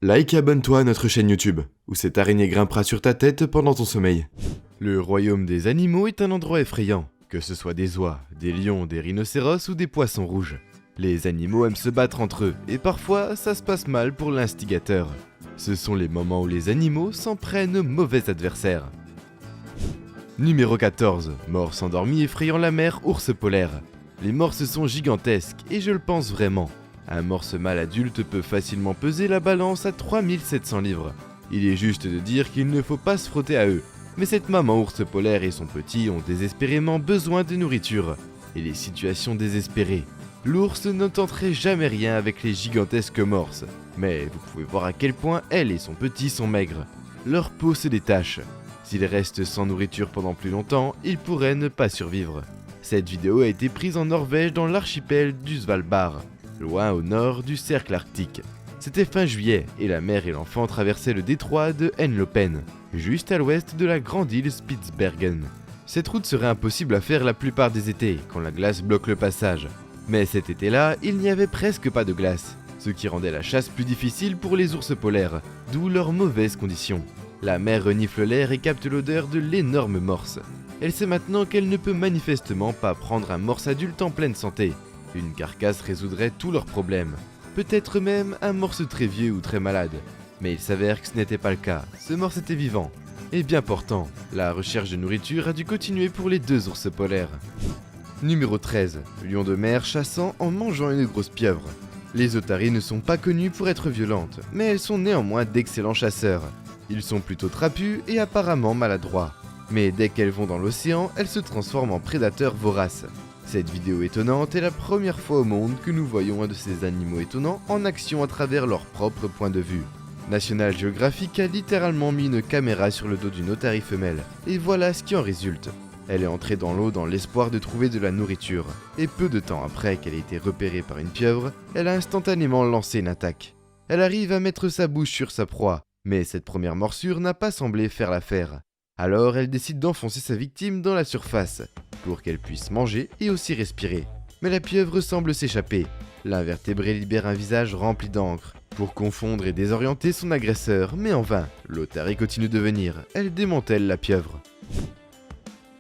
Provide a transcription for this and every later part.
Like et abonne-toi à notre chaîne YouTube, où cette araignée grimpera sur ta tête pendant ton sommeil. Le royaume des animaux est un endroit effrayant, que ce soit des oies, des lions, des rhinocéros ou des poissons rouges. Les animaux aiment se battre entre eux, et parfois ça se passe mal pour l'instigateur. Ce sont les moments où les animaux s'en prennent aux mauvais adversaires. Numéro 14. Morse endormi effrayant la mer ours polaire. Les morses sont gigantesques, et je le pense vraiment. Un morse mâle adulte peut facilement peser la balance à 3700 livres. Il est juste de dire qu'il ne faut pas se frotter à eux. Mais cette maman ours polaire et son petit ont désespérément besoin de nourriture. Et les situations désespérées. L'ours ne tenterait jamais rien avec les gigantesques morses. Mais vous pouvez voir à quel point elle et son petit sont maigres. Leur peau se détache. S'ils restent sans nourriture pendant plus longtemps, ils pourraient ne pas survivre. Cette vidéo a été prise en Norvège dans l'archipel du Svalbard, loin au nord du cercle arctique. C'était fin juillet et la mère et l'enfant traversaient le détroit de Henlopen, juste à l'ouest de la grande île Spitsbergen. Cette route serait impossible à faire la plupart des étés, quand la glace bloque le passage. Mais cet été-là, il n'y avait presque pas de glace, ce qui rendait la chasse plus difficile pour les ours polaires, d'où leurs mauvaises conditions. La mère renifle l'air et capte l'odeur de l'énorme morse. Elle sait maintenant qu'elle ne peut manifestement pas prendre un morse adulte en pleine santé. Une carcasse résoudrait tous leurs problèmes. Peut-être même un morse très vieux ou très malade. Mais il s'avère que ce n'était pas le cas. Ce morse était vivant. Et bien portant. La recherche de nourriture a dû continuer pour les deux ours polaires. Numéro 13. Lion de mer chassant en mangeant une grosse pieuvre. Les otaries ne sont pas connues pour être violentes, mais elles sont néanmoins d'excellents chasseurs. Ils sont plutôt trapus et apparemment maladroits. Mais dès qu'elles vont dans l'océan, elles se transforment en prédateurs voraces. Cette vidéo étonnante est la première fois au monde que nous voyons un de ces animaux étonnants en action à travers leur propre point de vue. National Geographic a littéralement mis une caméra sur le dos d'une otarie femelle, et voilà ce qui en résulte. Elle est entrée dans l'eau dans l'espoir de trouver de la nourriture, et peu de temps après qu'elle ait été repérée par une pieuvre, elle a instantanément lancé une attaque. Elle arrive à mettre sa bouche sur sa proie, mais cette première morsure n'a pas semblé faire l'affaire. Alors elle décide d'enfoncer sa victime dans la surface, pour qu'elle puisse manger et aussi respirer. Mais la pieuvre semble s'échapper. L'invertébré libère un visage rempli d'encre, pour confondre et désorienter son agresseur, mais en vain. L'otarie continue de venir, elle démantèle la pieuvre.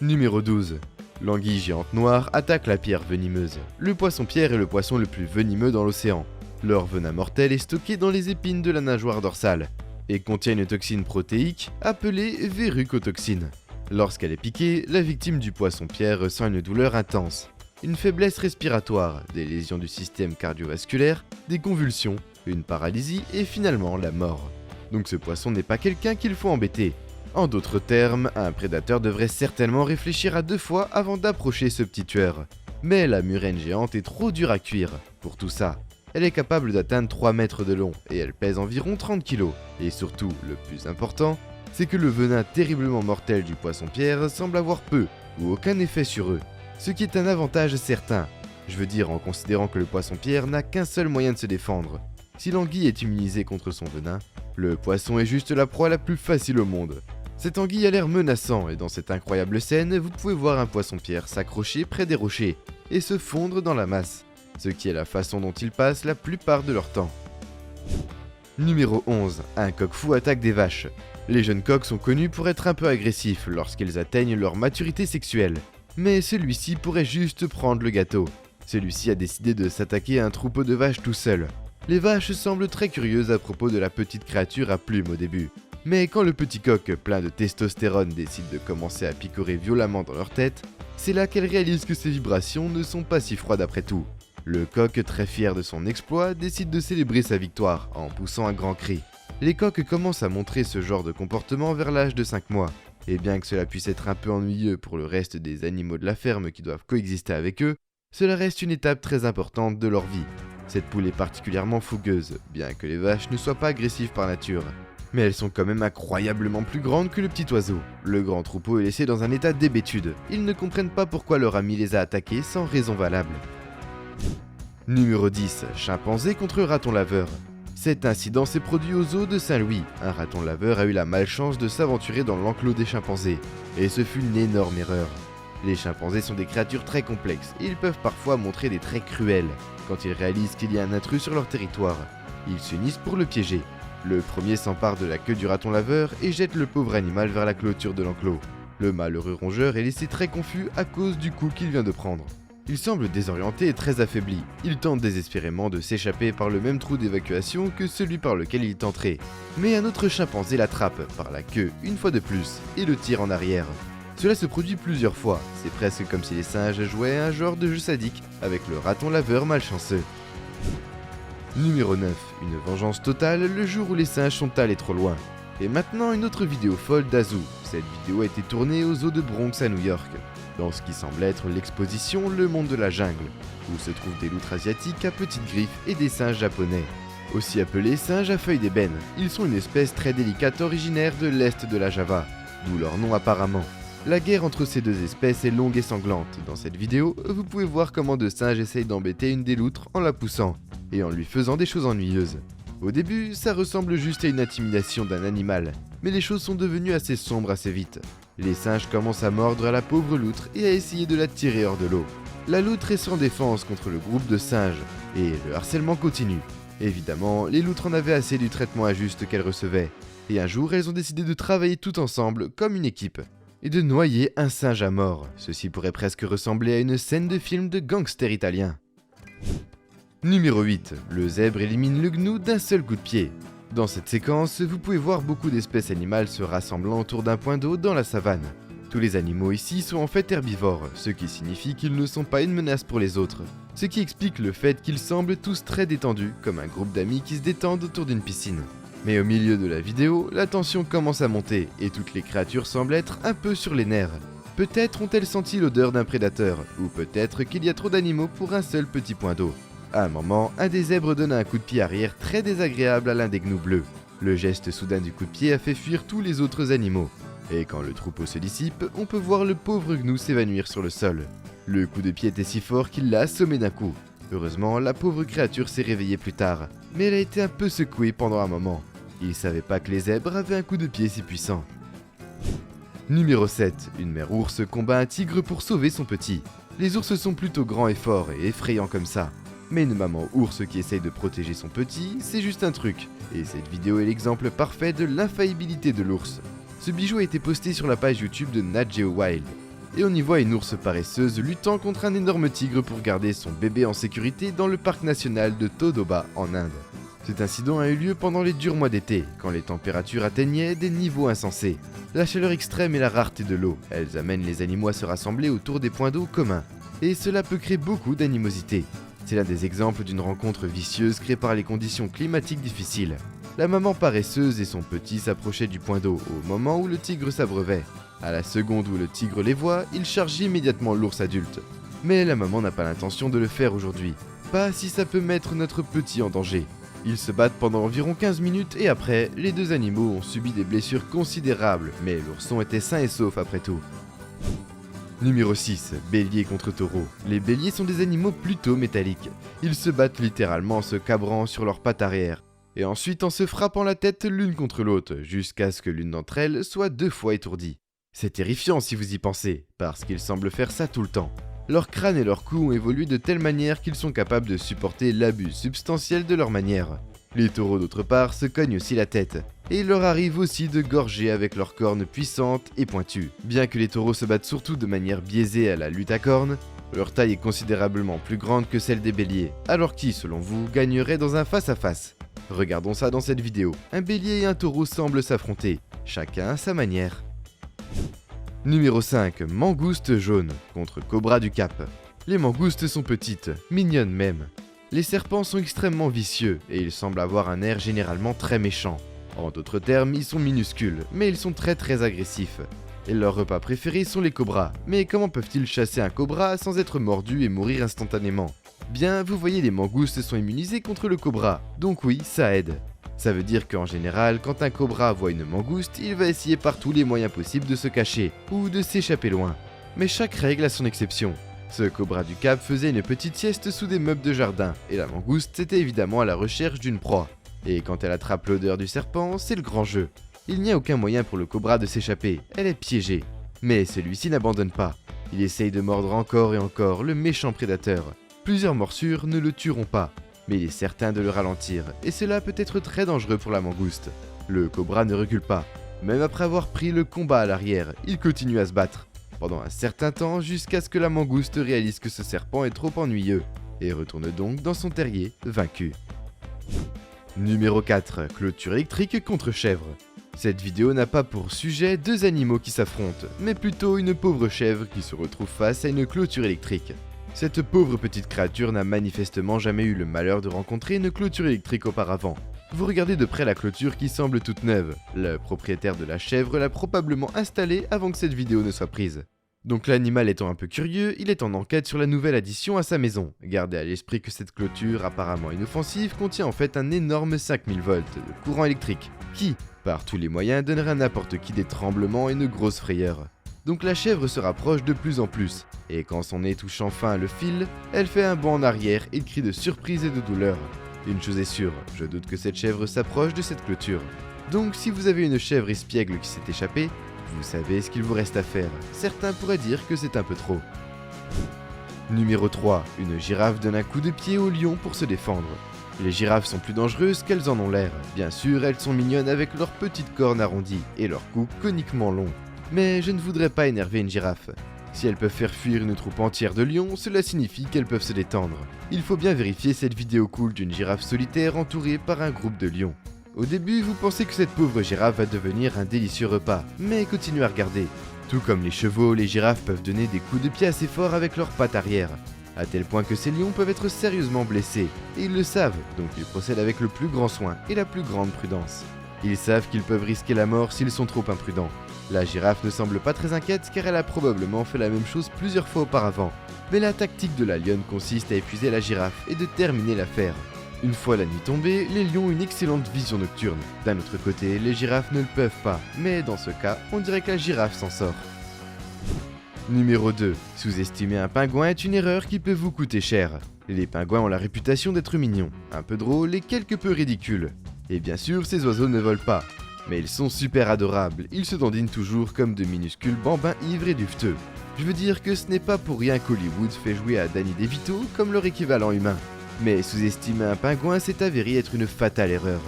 Numéro 12. L'anguille géante noire attaque la pierre venimeuse. Le poisson-pierre est le poisson le plus venimeux dans l'océan. Leur venin mortel est stocké dans les épines de la nageoire dorsale, et contient une toxine protéique appelée verrucotoxine. Lorsqu'elle est piquée, la victime du poisson-pierre ressent une douleur intense, une faiblesse respiratoire, des lésions du système cardiovasculaire, des convulsions, une paralysie et finalement la mort. Donc ce poisson n'est pas quelqu'un qu'il faut embêter. En d'autres termes, un prédateur devrait certainement réfléchir à 2 fois avant d'approcher ce petit tueur. Mais la murène géante est trop dure à cuire pour tout ça. Elle est capable d'atteindre 3 mètres de long et elle pèse environ 30 kg. Et surtout, le plus important, c'est que le venin terriblement mortel du poisson-pierre semble avoir peu ou aucun effet sur eux. Ce qui est un avantage certain. Je veux dire en considérant que le poisson-pierre n'a qu'un seul moyen de se défendre. Si l'anguille est immunisée contre son venin, le poisson est juste la proie la plus facile au monde. Cette anguille a l'air menaçant et dans cette incroyable scène, vous pouvez voir un poisson-pierre s'accrocher près des rochers et se fondre dans la masse. Ce qui est la façon dont ils passent la plupart de leur temps. Numéro 11. Un coq fou attaque des vaches. Les jeunes coqs sont connus pour être un peu agressifs lorsqu'ils atteignent leur maturité sexuelle. Mais celui-ci pourrait juste prendre le gâteau. Celui-ci a décidé de s'attaquer à un troupeau de vaches tout seul. Les vaches semblent très curieuses à propos de la petite créature à plumes au début. Mais quand le petit coq plein de testostérone décide de commencer à picorer violemment dans leur tête, c'est là qu'elles réalisent que ces vibrations ne sont pas si froides après tout. Le coq, très fier de son exploit, décide de célébrer sa victoire en poussant un grand cri. Les coqs commencent à montrer ce genre de comportement vers l'âge de 5 mois. Et bien que cela puisse être un peu ennuyeux pour le reste des animaux de la ferme qui doivent coexister avec eux, cela reste une étape très importante de leur vie. Cette poule est particulièrement fougueuse, bien que les vaches ne soient pas agressives par nature. Mais elles sont quand même incroyablement plus grandes que le petit oiseau. Le grand troupeau est laissé dans un état d'hébétude. Ils ne comprennent pas pourquoi leur ami les a attaqués sans raison valable. Numéro 10. Chimpanzé contre raton laveur. Cet incident s'est produit au zoo de Saint-Louis. Un raton laveur a eu la malchance de s'aventurer dans l'enclos des chimpanzés. Et ce fut une énorme erreur. Les chimpanzés sont des créatures très complexes et ils peuvent parfois montrer des traits cruels. Quand ils réalisent qu'il y a un intrus sur leur territoire, ils s'unissent pour le piéger. Le premier s'empare de la queue du raton laveur et jette le pauvre animal vers la clôture de l'enclos. Le malheureux rongeur est laissé très confus à cause du coup qu'il vient de prendre. Il semble désorienté et très affaibli. Il tente désespérément de s'échapper par le même trou d'évacuation que celui par lequel il est entré. Mais un autre chimpanzé l'attrape par la queue une fois de plus et le tire en arrière. Cela se produit plusieurs fois, c'est presque comme si les singes jouaient à un genre de jeu sadique avec le raton laveur malchanceux. Numéro 9. Une vengeance totale le jour où les singes sont allés trop loin. Et maintenant une autre vidéo folle d'Azu. Cette vidéo a été tournée aux zoos de Bronx à New York, dans ce qui semble être l'exposition Le Monde de la Jungle, où se trouvent des loutres asiatiques à petites griffes et des singes japonais. Aussi appelés singes à feuilles d'ébène, ils sont une espèce très délicate originaire de l'est de la Java, d'où leur nom apparemment. La guerre entre ces deux espèces est longue et sanglante. Dans cette vidéo, vous pouvez voir comment deux singes essayent d'embêter une des loutres en la poussant, et en lui faisant des choses ennuyeuses. Au début, ça ressemble juste à une intimidation d'un animal, mais les choses sont devenues assez sombres assez vite. Les singes commencent à mordre à la pauvre loutre et à essayer de la tirer hors de l'eau. La loutre est sans défense contre le groupe de singes, et le harcèlement continue. Évidemment, les loutres en avaient assez du traitement injuste qu'elles recevaient, et un jour elles ont décidé de travailler tout ensemble comme une équipe, et de noyer un singe à mort. Ceci pourrait presque ressembler à une scène de film de gangster italien. Numéro 8. Le zèbre élimine le gnou d'un seul coup de pied. Dans cette séquence, vous pouvez voir beaucoup d'espèces animales se rassemblant autour d'un point d'eau dans la savane. Tous les animaux ici sont en fait herbivores, ce qui signifie qu'ils ne sont pas une menace pour les autres. Ce qui explique le fait qu'ils semblent tous très détendus, comme un groupe d'amis qui se détendent autour d'une piscine. Mais au milieu de la vidéo, la tension commence à monter et toutes les créatures semblent être un peu sur les nerfs. Peut-être ont-elles senti l'odeur d'un prédateur, ou peut-être qu'il y a trop d'animaux pour un seul petit point d'eau. À un moment, un des zèbres donne un coup de pied arrière très désagréable à l'un des gnous bleus. Le geste soudain du coup de pied a fait fuir tous les autres animaux. Et quand le troupeau se dissipe, on peut voir le pauvre gnou s'évanouir sur le sol. Le coup de pied était si fort qu'il l'a assommé d'un coup. Heureusement, la pauvre créature s'est réveillée plus tard, mais elle a été un peu secouée pendant un moment. Il savait pas que les zèbres avaient un coup de pied si puissant. Numéro 7. Une mère ours combat un tigre pour sauver son petit. Les ours sont plutôt grands et forts et effrayants comme ça. Mais une maman ours qui essaye de protéger son petit, c'est juste un truc. Et cette vidéo est l'exemple parfait de l'infaillibilité de l'ours. Ce bijou a été posté sur la page YouTube de Nat Geo Wild. Et on y voit une ours paresseuse luttant contre un énorme tigre pour garder son bébé en sécurité dans le parc national de Todoba en Inde. Cet incident a eu lieu pendant les durs mois d'été, quand les températures atteignaient des niveaux insensés. La chaleur extrême et la rareté de l'eau, elles amènent les animaux à se rassembler autour des points d'eau communs. Et cela peut créer beaucoup d'animosité. C'est l'un des exemples d'une rencontre vicieuse créée par les conditions climatiques difficiles. La maman paresseuse et son petit s'approchaient du point d'eau au moment où le tigre s'abreuvait. À la seconde où le tigre les voit, il charge immédiatement l'ours adulte. Mais la maman n'a pas l'intention de le faire aujourd'hui. Pas si ça peut mettre notre petit en danger. Ils se battent pendant environ 15 minutes et après, les deux animaux ont subi des blessures considérables, mais l'ourson était sain et sauf après tout. Numéro 6. Bélier contre taureau. Les béliers sont des animaux plutôt métalliques. Ils se battent littéralement en se cabrant sur leurs pattes arrière, et ensuite en se frappant la tête l'une contre l'autre, jusqu'à ce que l'une d'entre elles soit 2 fois étourdie. C'est terrifiant si vous y pensez, parce qu'ils semblent faire ça tout le temps. Leur crâne et leur cou ont évolué de telle manière qu'ils sont capables de supporter l'abus substantiel de leur manière. Les taureaux d'autre part se cognent aussi la tête, et il leur arrive aussi de gorger avec leurs cornes puissantes et pointues. Bien que les taureaux se battent surtout de manière biaisée à la lutte à cornes, leur taille est considérablement plus grande que celle des béliers, alors qui, selon vous, gagnerait dans un face-à-face? Regardons ça dans cette vidéo. Un bélier et un taureau semblent s'affronter, chacun à sa manière. Numéro 5. Mangouste jaune contre cobra du Cap. Les mangoustes sont petites, mignonnes même. Les serpents sont extrêmement vicieux et ils semblent avoir un air généralement très méchant. En d'autres termes, ils sont minuscules, mais ils sont très agressifs. Et leurs repas préférés sont les cobras. Mais comment peuvent-ils chasser un cobra sans être mordus et mourir instantanément? Bien, vous voyez, les mangoustes sont immunisés contre le cobra, donc oui, ça aide. Ça veut dire qu'en général, quand un cobra voit une mangouste, il va essayer par tous les moyens possibles de se cacher, ou de s'échapper loin. Mais chaque règle a son exception. Ce cobra du Cap faisait une petite sieste sous des meubles de jardin, et la mangouste était évidemment à la recherche d'une proie. Et quand elle attrape l'odeur du serpent, c'est le grand jeu. Il n'y a aucun moyen pour le cobra de s'échapper, elle est piégée. Mais celui-ci n'abandonne pas. Il essaye de mordre encore et encore le méchant prédateur. Plusieurs morsures ne le tueront pas. mais il est certain de le ralentir, et cela peut être très dangereux pour la mangouste. Le cobra ne recule pas. Même après avoir pris le combat à l'arrière, il continue à se battre, pendant un certain temps jusqu'à ce que la mangouste réalise que ce serpent est trop ennuyeux, et retourne donc dans son terrier, vaincu. Numéro 4. Clôture électrique contre chèvre. Cette vidéo n'a pas pour sujet deux animaux qui s'affrontent, mais plutôt une pauvre chèvre qui se retrouve face à une clôture électrique. Cette pauvre petite créature n'a manifestement jamais eu le malheur de rencontrer une clôture électrique auparavant. Vous regardez de près la clôture qui semble toute neuve. Le propriétaire de la chèvre l'a probablement installée avant que cette vidéo ne soit prise. Donc l'animal étant un peu curieux, il est en enquête sur la nouvelle addition à sa maison. Gardez à l'esprit que cette clôture apparemment inoffensive contient en fait un énorme 5000 volts de courant électrique, qui, par tous les moyens, donnerait à n'importe qui des tremblements et une grosse frayeur. Donc la chèvre se rapproche de plus en plus, et quand son nez touche enfin le fil, elle fait un bond en arrière et crie de surprise et de douleur. Une chose est sûre, je doute que cette chèvre s'approche de cette clôture. Donc si vous avez une chèvre espiègle qui s'est échappée, vous savez ce qu'il vous reste à faire. Certains pourraient dire que c'est un peu trop. Numéro 3. Une girafe donne un coup de pied au lion pour se défendre. Les girafes sont plus dangereuses qu'elles en ont l'air. Bien sûr, elles sont mignonnes avec leurs petites cornes arrondies et leur cou coniquement long. Mais je ne voudrais pas énerver une girafe. Si elles peuvent faire fuir une troupe entière de lions, cela signifie qu'elles peuvent se détendre. Il faut bien vérifier cette vidéo cool d'une girafe solitaire entourée par un groupe de lions. Au début, vous pensez que cette pauvre girafe va devenir un délicieux repas, mais continuez à regarder. Tout comme les chevaux, les girafes peuvent donner des coups de pied assez forts avec leurs pattes arrière, à tel point que ces lions peuvent être sérieusement blessés, et ils le savent, donc ils procèdent avec le plus grand soin et la plus grande prudence. Ils savent qu'ils peuvent risquer la mort s'ils sont trop imprudents. La girafe ne semble pas très inquiète car elle a probablement fait la même chose plusieurs fois auparavant. Mais la tactique de la lionne consiste à épuiser la girafe et de terminer l'affaire. Une fois la nuit tombée, les lions ont une excellente vision nocturne. D'un autre côté, les girafes ne le peuvent pas, mais dans ce cas, on dirait que la girafe s'en sort. Numéro 2. Sous-estimer un pingouin est une erreur qui peut vous coûter cher. Les pingouins ont la réputation d'être mignons, un peu drôles et quelque peu ridicules. Et bien sûr, ces oiseaux ne volent pas. Mais ils sont super adorables, ils se dandinent toujours comme de minuscules bambins ivres et duveteux. Je veux dire que ce n'est pas pour rien qu'Hollywood fait jouer à Danny DeVito comme leur équivalent humain. Mais sous-estimer un pingouin s'est avéré être une fatale erreur.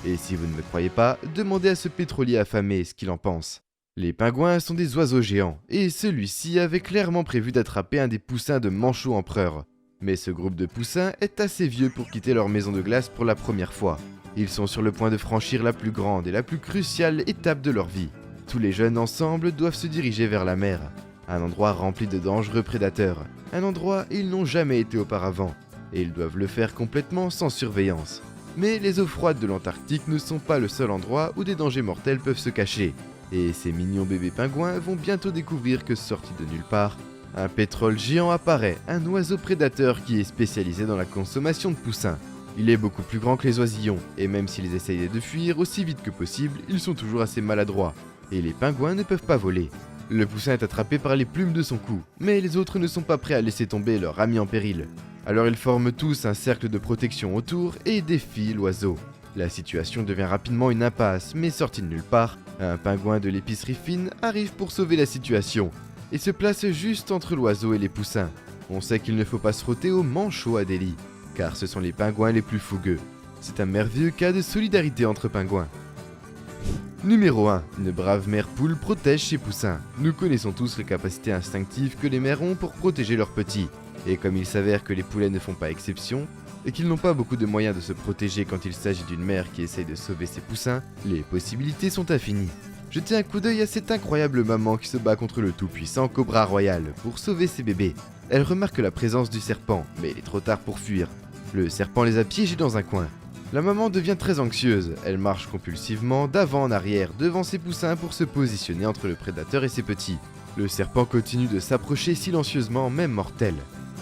Et si vous ne me croyez pas, demandez à ce pétrolier affamé ce qu'il en pense. Les pingouins sont des oiseaux géants, et celui-ci avait clairement prévu d'attraper un des poussins de Manchot Empereur. Mais ce groupe de poussins est assez vieux pour quitter leur maison de glace pour la première fois. Ils sont sur le point de franchir la plus grande et la plus cruciale étape de leur vie. Tous les jeunes ensemble doivent se diriger vers la mer, un endroit rempli de dangereux prédateurs, un endroit où ils n'ont jamais été auparavant, et ils doivent le faire complètement sans surveillance. Mais les eaux froides de l'Antarctique ne sont pas le seul endroit où des dangers mortels peuvent se cacher, et ces mignons bébés pingouins vont bientôt découvrir que sorti de nulle part, un pétrole géant apparaît, un oiseau prédateur qui est spécialisé dans la consommation de poussins. Il est beaucoup plus grand que les oisillons, et même s'ils essayent de fuir aussi vite que possible, ils sont toujours assez maladroits, et les pingouins ne peuvent pas voler. Le poussin est attrapé par les plumes de son cou, mais les autres ne sont pas prêts à laisser tomber leur ami en péril. Alors ils forment tous un cercle de protection autour et défient l'oiseau. La situation devient rapidement une impasse, mais sorti de nulle part, un pingouin de l'épicerie fine arrive pour sauver la situation, et se place juste entre l'oiseau et les poussins. On sait qu'il ne faut pas se frotter aux manchots à Delhi, car ce sont les pingouins les plus fougueux. C'est un merveilleux cas de solidarité entre pingouins. Numéro 1. Une brave mère poule protège ses poussins. Nous connaissons tous les capacités instinctives que les mères ont pour protéger leurs petits. Et comme il s'avère que les poulets ne font pas exception, et qu'ils n'ont pas beaucoup de moyens de se protéger quand il s'agit d'une mère qui essaye de sauver ses poussins, les possibilités sont infinies. Jetez un coup d'œil à cette incroyable maman qui se bat contre le tout-puissant Cobra Royal pour sauver ses bébés. Elle remarque la présence du serpent, mais il est trop tard pour fuir. Le serpent les a piégés dans un coin. La maman devient très anxieuse, elle marche compulsivement d'avant en arrière devant ses poussins pour se positionner entre le prédateur et ses petits. Le serpent continue de s'approcher silencieusement, même mortel.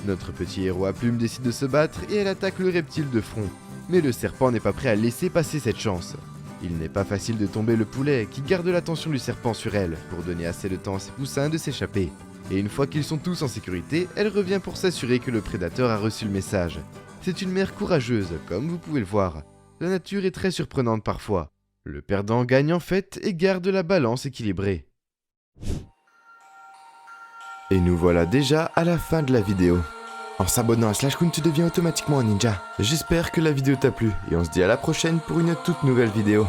Notre petit héros à plumes décide de se battre et elle attaque le reptile de front. Mais le serpent n'est pas prêt à laisser passer cette chance. Il n'est pas facile de tomber le poulet qui garde l'attention du serpent sur elle pour donner assez de temps à ses poussins de s'échapper. Et une fois qu'ils sont tous en sécurité, elle revient pour s'assurer que le prédateur a reçu le message. C'est une mère courageuse, comme vous pouvez le voir. La nature est très surprenante parfois. Le perdant gagne en fait et garde la balance équilibrée. Et nous voilà déjà à la fin de la vidéo. En s'abonnant à Slash Kun, tu deviens automatiquement un ninja. J'espère que la vidéo t'a plu et on se dit à la prochaine pour une toute nouvelle vidéo.